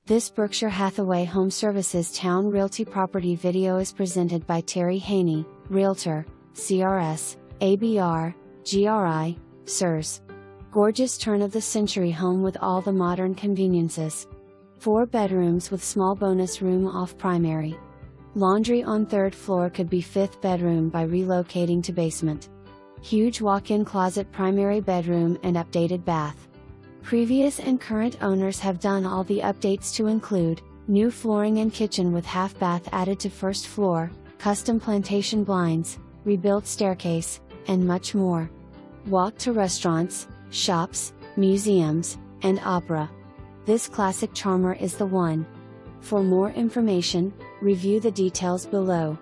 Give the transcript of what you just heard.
This Berkshire Hathaway HomeServices Towne Realty property video is presented by Terri Haynie, Realtor, SRES, ABR, GRI, SRES. Gorgeous turn-of-the-century home with all the modern conveniences. 4 bedrooms with small bonus room off primary. Laundry on 3rd floor could be 5th bedroom by relocating to basement. Huge walk-in closet primary bedroom and updated bath. Previous and current owners have done all the updates to include new flooring and kitchen with half bath added to 1st floor, custom plantation blinds, rebuilt staircase, and much more. Walk to restaurants, shops, museums, and opera. This classic charmer is the one. For more information, review the details below.